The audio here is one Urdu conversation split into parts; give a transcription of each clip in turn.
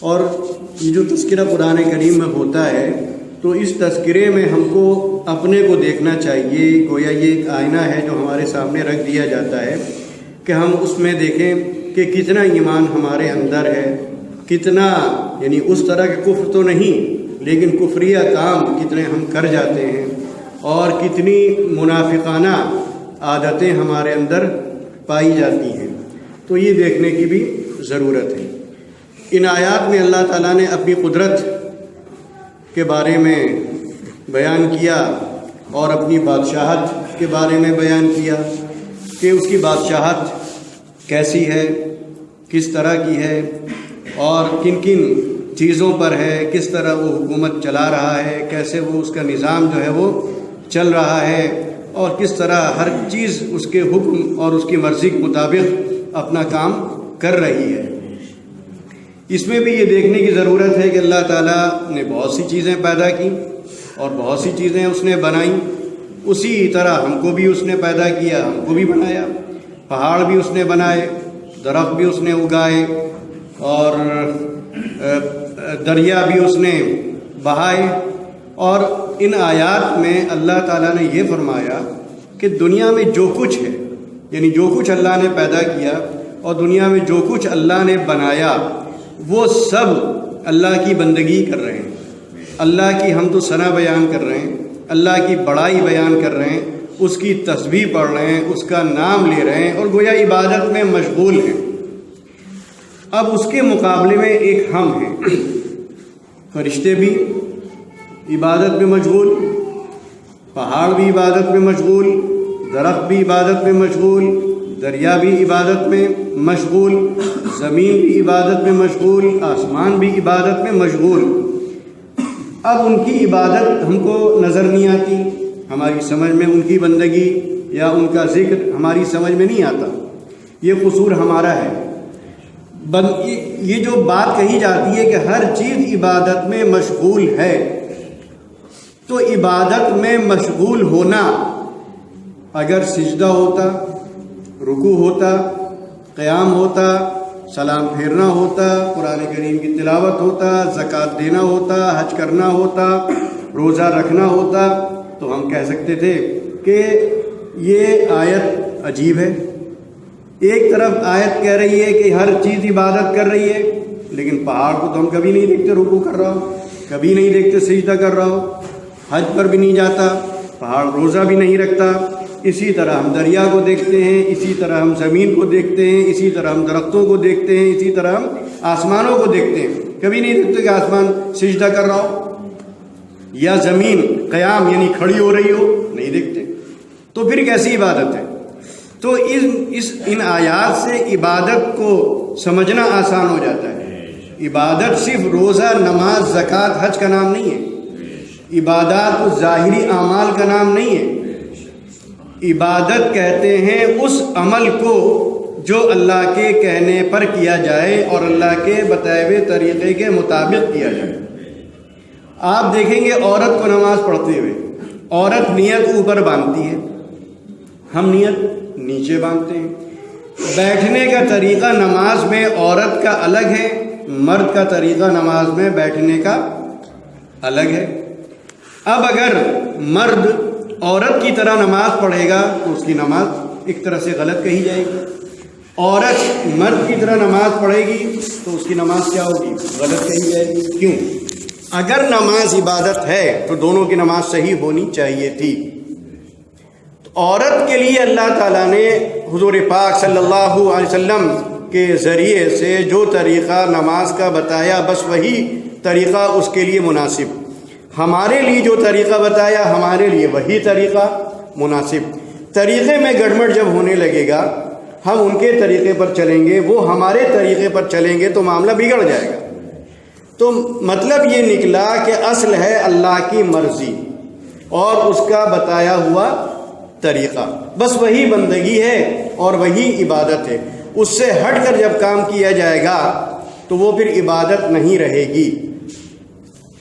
اور یہ جو تذکرہ قرآن کریم میں ہوتا ہے تو اس تذکرے میں ہم کو اپنے کو دیکھنا چاہیے، گویا یہ ایک آئینہ ہے جو ہمارے سامنے رکھ دیا جاتا ہے کہ ہم اس میں دیکھیں کہ کتنا ایمان ہمارے اندر ہے، کتنا یعنی اس طرح کے کفر تو نہیں لیکن کفریہ کام کتنے ہم کر جاتے ہیں، اور کتنی منافقانہ عادتیں ہمارے اندر پائی جاتی ہیں، تو یہ دیکھنے کی بھی ضرورت ہے۔ ان آیات میں اللہ تعالیٰ نے اپنی قدرت کے بارے میں بیان کیا اور اپنی بادشاہت کے بارے میں بیان کیا کہ اس کی بادشاہت کیسی ہے، کس طرح کی ہے، اور کن کن چیزوں پر ہے، کس طرح وہ حکومت چلا رہا ہے، کیسے وہ اس کا نظام جو ہے وہ چل رہا ہے، اور کس طرح ہر چیز اس کے حکم اور اس کی مرضی کے مطابق اپنا کام کر رہی ہے۔ اس میں بھی یہ دیکھنے کی ضرورت ہے کہ اللہ تعالیٰ نے بہت سی چیزیں پیدا کی اور بہت سی چیزیں اس نے بنائیں، اسی طرح ہم کو بھی اس نے پیدا کیا، ہم کو بھی بنایا، پہاڑ بھی اس نے بنائے، درخت بھی اس نے اگائے، اور دریا بھی اس نے بہائے۔ اور ان آیات میں اللہ تعالیٰ نے یہ فرمایا کہ دنیا میں جو کچھ ہے، یعنی جو کچھ اللہ نے پیدا کیا اور دنیا میں جو کچھ اللہ نے بنایا، وہ سب اللہ کی بندگی کر رہے ہیں، اللہ کی حمد و ثنا بیان کر رہے ہیں، اللہ کی بڑائی بیان کر رہے ہیں، اس کی تسبیح پڑھ رہے ہیں، اس کا نام لے رہے ہیں، اور گویا عبادت میں مشغول ہیں۔ اب اس کے مقابلے میں ایک ہم ہیں، فرشتے بھی عبادت میں مشغول، پہاڑ بھی عبادت میں مشغول، درخت بھی عبادت میں مشغول، دریا بھی عبادت میں مشغول، زمین بھی عبادت میں مشغول، آسمان بھی عبادت میں مشغول۔ اب ان کی عبادت ہم کو نظر نہیں آتی، ہماری سمجھ میں ان کی بندگی یا ان کا ذکر ہماری سمجھ میں نہیں آتا، یہ قصور ہمارا ہے۔ یہ جو بات کہی جاتی ہے کہ ہر چیز عبادت میں مشغول ہے، تو عبادت میں مشغول ہونا اگر سجدہ ہوتا، رکوع ہوتا، قیام ہوتا، سلام پھیرنا ہوتا، قرآن کریم کی تلاوت ہوتا، زکوٰۃ دینا ہوتا، حج کرنا ہوتا، روزہ رکھنا ہوتا، تو ہم کہہ سکتے تھے کہ یہ آیت عجیب ہے۔ ایک طرف آیت کہہ رہی ہے کہ ہر چیز عبادت کر رہی ہے، لیکن پہاڑ کو تو ہم کبھی نہیں دیکھتے رکوع کر رہا ہو، کبھی نہیں دیکھتے سجدہ کر رہا ہو، حج پر بھی نہیں جاتا، پہاڑ روزہ بھی نہیں رکھتا۔ اسی طرح ہم دریا کو دیکھتے ہیں، اسی طرح ہم زمین کو دیکھتے ہیں، اسی طرح ہم درختوں کو دیکھتے ہیں، اسی طرح ہم آسمانوں کو دیکھتے ہیں، کبھی نہیں دیکھتے کہ آسمان سجدہ کر رہا ہو یا زمین قیام یعنی کھڑی ہو رہی ہو، نہیں دیکھتے، تو پھر کیسی عبادت ہے؟ تو ان آیات سے عبادت کو سمجھنا آسان ہو جاتا ہے۔ عبادت صرف روزہ، نماز، زکوٰۃ، حج کا نام نہیں ہے، عبادات ظاہری اعمال کا نام نہیں ہے۔ عبادت کہتے ہیں اس عمل کو جو اللہ کے کہنے پر کیا جائے اور اللہ کے بتائے ہوئے طریقے کے مطابق کیا جائے۔ آپ دیکھیں گے عورت کو نماز پڑھتے ہوئے، عورت نیت اوپر باندھتی ہے، ہم نیت نیچے باندھتے ہیں۔ بیٹھنے کا طریقہ نماز میں عورت کا الگ ہے، مرد کا طریقہ نماز میں بیٹھنے کا الگ ہے۔ اب اگر مرد عورت کی طرح نماز پڑھے گا تو اس کی نماز ایک طرح سے غلط کہی جائے گی، عورت مرد کی طرح نماز پڑھے گی تو اس کی نماز کیا ہوگی؟ غلط کہی جائے گی۔ کیوں؟ اگر نماز عبادت ہے تو دونوں کی نماز صحیح ہونی چاہیے تھی۔ عورت کے لیے اللہ تعالیٰ نے حضور پاک صلی اللہ علیہ وسلم کے ذریعے سے جو طریقہ نماز کا بتایا، بس وہی طریقہ اس کے لیے مناسب۔ ہمارے لیے جو طریقہ بتایا، ہمارے لیے وہی طریقہ مناسب۔ طریقے میں گڑبڑ جب ہونے لگے گا، ہم ان کے طریقے پر چلیں گے، وہ ہمارے طریقے پر چلیں گے تو معاملہ بگڑ جائے گا۔ تو مطلب یہ نکلا کہ اصل ہے اللہ کی مرضی اور اس کا بتایا ہوا طریقہ، بس وہی بندگی ہے اور وہی عبادت ہے۔ اس سے ہٹ کر جب کام کیا جائے گا تو وہ پھر عبادت نہیں رہے گی۔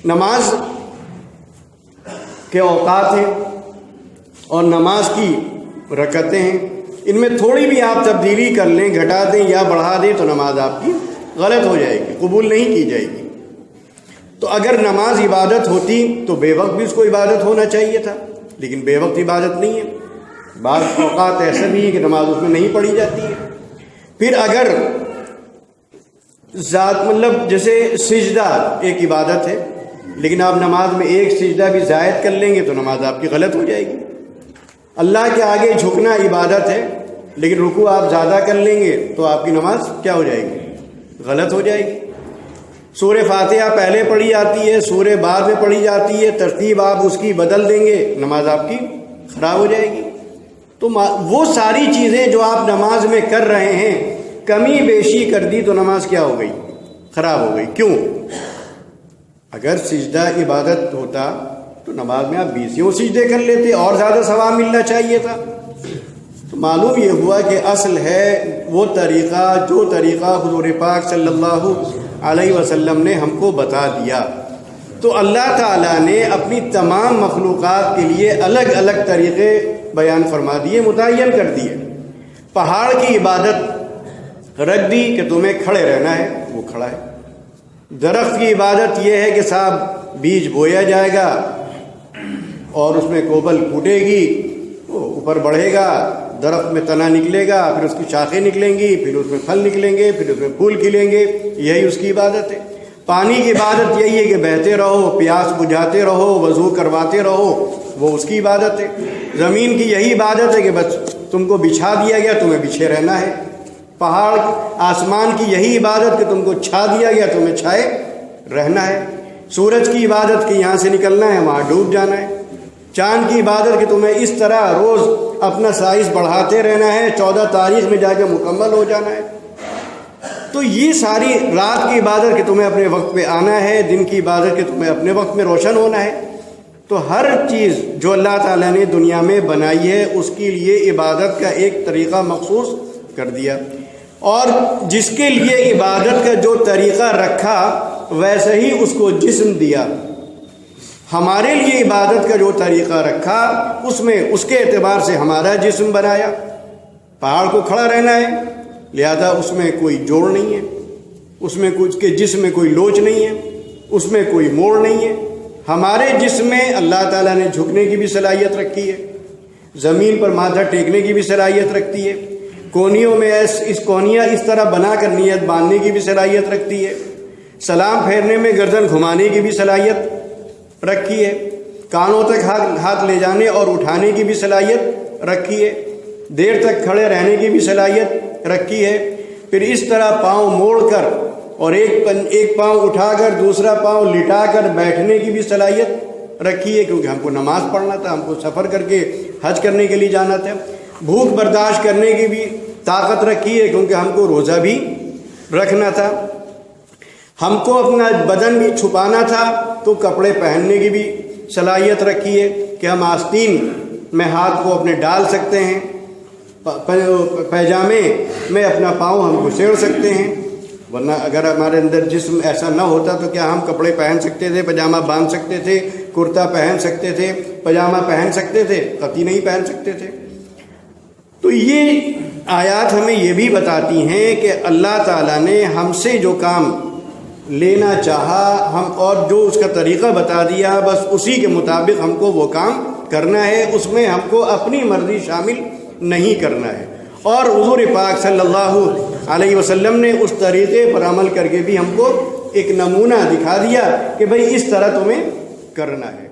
نماز کے اوقات ہیں اور نماز کی رکعتیں ہیں، ان میں تھوڑی بھی آپ تبدیلی کر لیں، گھٹا دیں یا بڑھا دیں تو نماز آپ کی غلط ہو جائے گی، قبول نہیں کی جائے گی۔ تو اگر نماز عبادت ہوتی تو بے وقت بھی اس کو عبادت ہونا چاہیے تھا، لیکن بے وقت عبادت نہیں ہے۔ بعض اوقات ایسا بھی ہے کہ نماز اس میں نہیں پڑھی جاتی ہے۔ پھر اگر جیسے سجدہ ایک عبادت ہے، لیکن آپ نماز میں ایک سجدہ بھی زائد کر لیں گے تو نماز آپ کی غلط ہو جائے گی۔ اللہ کے آگے جھکنا عبادت ہے، لیکن رکوع آپ زیادہ کر لیں گے تو آپ کی نماز کیا ہو جائے گی؟ غلط ہو جائے گی۔ سورہ فاتحہ پہلے پڑھی جاتی ہے، سورہ بعد میں پڑھی جاتی ہے، ترتیب آپ اس کی بدل دیں گے، نماز آپ کی خراب ہو جائے گی۔ تو وہ ساری چیزیں جو آپ نماز میں کر رہے ہیں، کمی بیشی کر دی تو نماز کیا ہو گئی؟ خراب ہو گئی۔ کیوں؟ اگر سجدہ عبادت ہوتا تو نماز میں آپ 20 سجدے کر لیتے، اور زیادہ ثواب ملنا چاہیے تھا۔ تو معلوم یہ ہوا کہ اصل ہے وہ طریقہ جو طریقہ حضور پاک صلی اللہ علیہ وسلم نے ہم کو بتا دیا۔ تو اللہ تعالیٰ نے اپنی تمام مخلوقات کے لیے الگ الگ طریقے بیان فرما دیے، متعین کر دیے۔ پہاڑ کی عبادت رکھ دی کہ تمہیں کھڑے رہنا ہے، وہ کھڑا ہے۔ درخت کی عبادت یہ ہے کہ صاحب بیج بویا جائے گا اور اس میں کوبل پھوٹے گی، وہ اوپر بڑھے گا، درخت میں تنا نکلے گا، پھر اس کی شاخیں نکلیں گی، پھر اس میں پھل نکلیں گے، پھر اس میں پھول کھلیں گے، یہی اس کی عبادت ہے۔ پانی کی عبادت یہی ہے کہ بہتے رہو، پیاس بجھاتے رہو، وضو کرواتے رہو، وہ اس کی عبادت ہے۔ زمین کی یہی عبادت ہے کہ بس تم کو بچھا دیا گیا، تمہیں بچھے رہنا ہے۔ پہاڑ آسمان کی یہی عبادت کہ تم کو چھا دیا گیا، تمہیں چھائے رہنا ہے۔ سورج کی عبادت کہ یہاں سے نکلنا ہے، وہاں ڈوب جانا ہے۔ چاند کی عبادت کہ تمہیں اس طرح روز اپنا سائز بڑھاتے رہنا ہے، 14 تاریخ میں جا کے مکمل ہو جانا ہے۔ تو یہ ساری رات کی عبادت کہ تمہیں اپنے وقت پہ آنا ہے، دن کی عبادت کہ تمہیں اپنے وقت میں روشن ہونا ہے۔ تو ہر چیز جو اللہ تعالیٰ نے دنیا میں بنائی ہے اس کے لیے عبادت کا ایک طریقہ مخصوص کر دیا، اور جس کے لیے عبادت کا جو طریقہ رکھا ویسے ہی اس کو جسم دیا۔ ہمارے لیے عبادت کا جو طریقہ رکھا اس میں اس کے اعتبار سے ہمارا جسم بنایا۔ پہاڑ کو کھڑا رہنا ہے، لہذا اس میں کوئی جوڑ نہیں ہے، اس میں کچھ کے جسم میں کوئی لوچ نہیں ہے، اس میں کوئی موڑ نہیں ہے۔ ہمارے جسم میں اللہ تعالیٰ نے جھکنے کی بھی صلاحیت رکھی ہے، زمین پر ماتھا ٹیکنے کی بھی صلاحیت رکھتی ہے، کونیوں میں کونیاں اس طرح بنا کر نیت باندھنے کی بھی صلاحیت رکھتی ہے، سلام پھیرنے میں گردن گھمانے کی بھی صلاحیت رکھی ہے، کانوں تک ہاتھ لے جانے اور اٹھانے کی بھی صلاحیت رکھی ہے، دیر تک کھڑے رہنے کی بھی صلاحیت رکھی ہے۔ پھر اس طرح پاؤں موڑ کر اور ایک پاؤں اٹھا کر دوسرا پاؤں لٹا کر بیٹھنے کی بھی صلاحیت رکھی ہے، کیونکہ ہم کو نماز پڑھنا تھا، ہم کو سفر کر کے حج کرنے کے لیے جانا تھا۔ بھوک برداشت کرنے کی بھی طاقت رکھی ہے، کیونکہ ہم کو روزہ بھی رکھنا تھا۔ ہم کو اپنا بدن بھی چھپانا تھا تو کپڑے پہننے کی بھی صلاحیت رکھی ہے کہ ہم آستین میں ہاتھ کو اپنے ڈال سکتے ہیں، پیجامے میں اپنا پاؤں ہم گھسیڑ سکتے ہیں۔ ورنہ اگر ہمارے اندر جسم ایسا نہ ہوتا تو کیا ہم کپڑے پہن سکتے تھے، پاجامہ باندھ سکتے تھے، کرتا پہن سکتے تھے، پاجامہ پہن سکتے تھے؟ قطعی نہیں پہن سکتے تھے۔ تو یہ آیات ہمیں یہ بھی بتاتی ہیں کہ اللہ تعالیٰ نے ہم سے جو کام لینا چاہا ہم اور جو اس کا طریقہ بتا دیا، بس اسی کے مطابق ہم کو وہ کام کرنا ہے، اس میں ہم کو اپنی مرضی شامل نہیں کرنا ہے۔ اور حضور پاک صلی اللہ علیہ وسلم نے اس طریقے پر عمل کر کے بھی ہم کو ایک نمونہ دکھا دیا کہ بھئی اس طرح تمہیں کرنا ہے۔